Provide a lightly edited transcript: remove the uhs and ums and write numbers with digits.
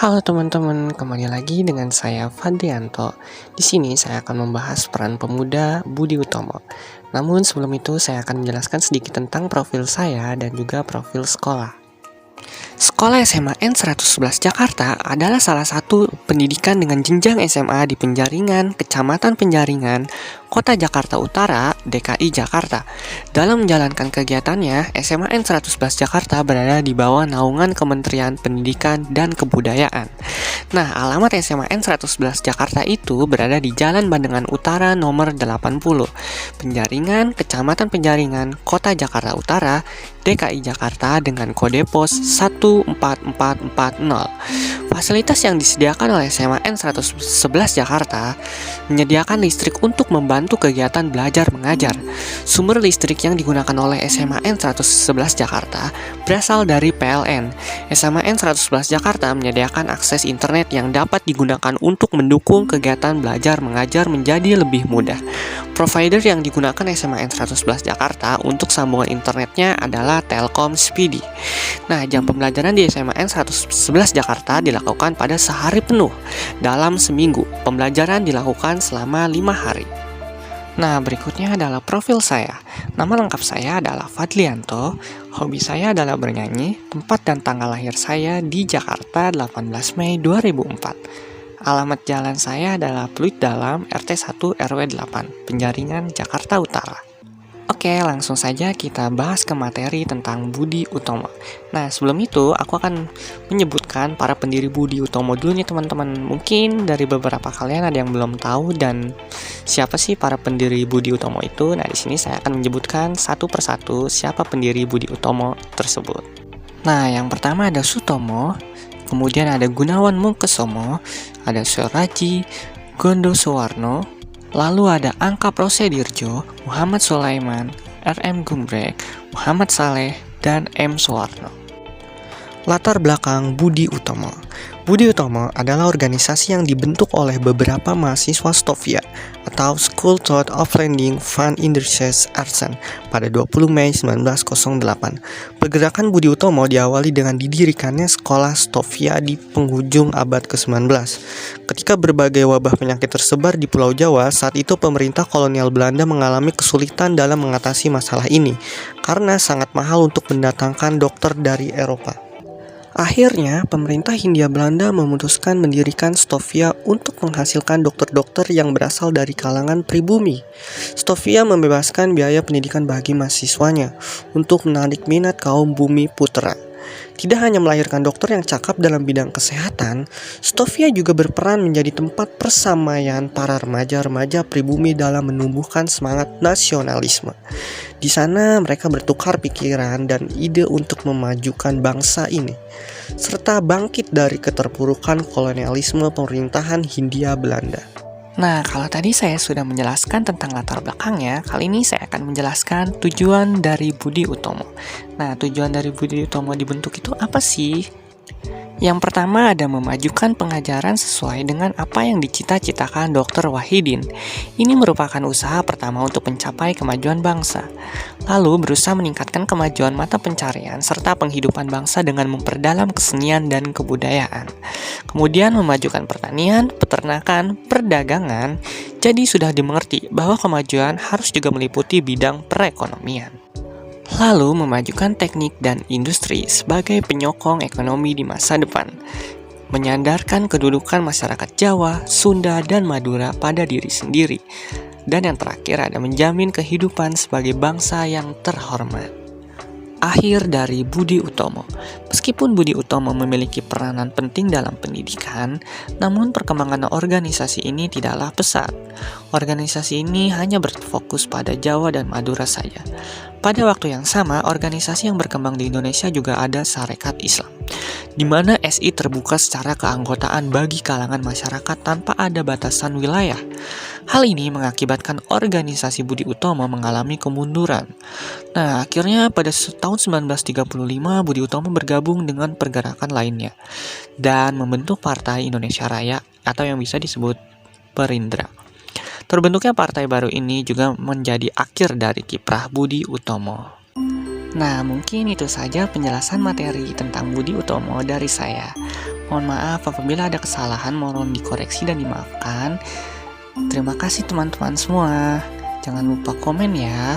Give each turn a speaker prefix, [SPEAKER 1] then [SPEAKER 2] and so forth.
[SPEAKER 1] Halo teman-teman, kembali lagi dengan saya Fadrianto. Di sini saya akan membahas peran pemuda Budi Utomo. Namun sebelum itu saya akan menjelaskan sedikit tentang profil saya dan juga profil sekolah. Sekolah SMA N 111 Jakarta adalah salah satu pendidikan dengan jenjang SMA di Penjaringan, Kecamatan Penjaringan, Kota Jakarta Utara, DKI Jakarta. Dalam menjalankan kegiatannya, SMA N 111 Jakarta berada di bawah naungan Kementerian Pendidikan dan Kebudayaan. Nah, alamat SMA N 111 Jakarta itu berada di Jalan Bandengan Utara nomor 80, Penjaringan, Kecamatan Penjaringan, Kota Jakarta Utara, DKI Jakarta dengan kode pos 14440. Fasilitas yang disediakan oleh SMA N 111 Jakarta menyediakan listrik untuk membantu kegiatan belajar mengajar. Sumber listrik yang digunakan oleh SMA N 111 Jakarta berasal dari PLN. SMA N 111 Jakarta menyediakan akses internet yang dapat digunakan untuk mendukung kegiatan belajar mengajar menjadi lebih mudah. Provider yang digunakan SMA N 111 Jakarta untuk sambungan internetnya adalah Telkom Speedy. Nah, jam pembelajaran di SMA N 111 Jakarta dilakukan pada sehari penuh. Dalam seminggu, pembelajaran dilakukan selama 5 hari. Nah, berikutnya adalah profil saya. Nama lengkap saya adalah Fadlianto. Hobi saya adalah bernyanyi. Tempat dan tanggal lahir saya di Jakarta 18 Mei 2004. Alamat jalan saya adalah Pluit Dalam, RT 1 RW 8, Penjaringan, Jakarta Utara. Oke, langsung saja kita bahas ke materi tentang Budi Utomo. Nah, sebelum itu aku akan menyebutkan para pendiri Budi Utomo dulu nih teman-teman. Mungkin dari beberapa kalian ada yang belum tahu dan siapa sih para pendiri Budi Utomo itu. Nah, di sini saya akan menyebutkan satu persatu siapa pendiri Budi Utomo tersebut. Nah, yang pertama ada Sutomo, kemudian ada Gunawan Mungkusomo, ada Soeraji Gondosoewarno, lalu ada Angka Prosedirjo, Muhammad Sulaiman, RM Gumbrek, Muhammad Saleh, dan M. Soewarno. Latar belakang Budi Utomo. Budi Utomo adalah organisasi yang dibentuk oleh beberapa mahasiswa Stovia atau School Thought of Lending Fund Industries Artsen pada 20 Mei 1908. Pergerakan Budi Utomo diawali dengan didirikannya sekolah Stovia di penghujung abad ke-19. Ketika berbagai wabah penyakit tersebar di Pulau Jawa, saat itu pemerintah kolonial Belanda mengalami kesulitan dalam mengatasi masalah ini karena sangat mahal untuk mendatangkan dokter dari Eropa. Akhirnya, pemerintah Hindia Belanda memutuskan mendirikan Stovia untuk menghasilkan dokter-dokter yang berasal dari kalangan pribumi. Stovia membebaskan biaya pendidikan bagi mahasiswanya untuk menarik minat kaum bumi putra. Tidak hanya melahirkan dokter yang cakap dalam bidang kesehatan, Stovia juga berperan menjadi tempat persamaian para remaja-remaja pribumi dalam menumbuhkan semangat nasionalisme. Di sana mereka bertukar pikiran dan ide untuk memajukan bangsa ini, serta bangkit dari keterpurukan kolonialisme pemerintahan Hindia Belanda. Nah, kalau tadi saya sudah menjelaskan tentang latar belakangnya, kali ini saya akan menjelaskan tujuan dari Budi Utomo. Nah, tujuan dari Budi Utomo dibentuk itu apa sih? Yang pertama ada memajukan pengajaran sesuai dengan apa yang dicita-citakan Dr. Wahidin. Ini merupakan usaha pertama untuk mencapai kemajuan bangsa. Lalu berusaha meningkatkan kemajuan mata pencarian serta penghidupan bangsa dengan memperdalam kesenian dan kebudayaan. Kemudian memajukan pertanian, peternakan, perdagangan. Jadi sudah dimengerti bahwa kemajuan harus juga meliputi bidang perekonomian. Lalu memajukan teknik dan industri sebagai penyokong ekonomi di masa depan. Menyandarkan kedudukan masyarakat Jawa, Sunda, dan Madura pada diri sendiri. Dan yang terakhir ada menjamin kehidupan sebagai bangsa yang terhormat. Akhir dari Budi Utomo. Meskipun Budi Utomo memiliki peranan penting dalam pendidikan, namun perkembangan organisasi ini tidaklah pesat. Organisasi ini hanya berfokus pada Jawa dan Madura saja. Pada waktu yang sama, organisasi yang berkembang di Indonesia juga ada Sarekat Islam, di mana SI terbuka secara keanggotaan bagi kalangan masyarakat tanpa ada batasan wilayah. Hal ini mengakibatkan organisasi Budi Utomo mengalami kemunduran. Nah, akhirnya pada tahun 1935 Budi Utomo bergabung dengan pergerakan lainnya dan membentuk Partai Indonesia Raya atau yang bisa disebut Perindra. Terbentuknya partai baru ini juga menjadi akhir dari kiprah Budi Utomo. Nah, mungkin itu saja penjelasan materi tentang Budi Utomo dari saya. Mohon maaf apabila ada kesalahan, mohon dikoreksi dan dimaafkan. Terima kasih teman-teman semua. Jangan lupa komen ya.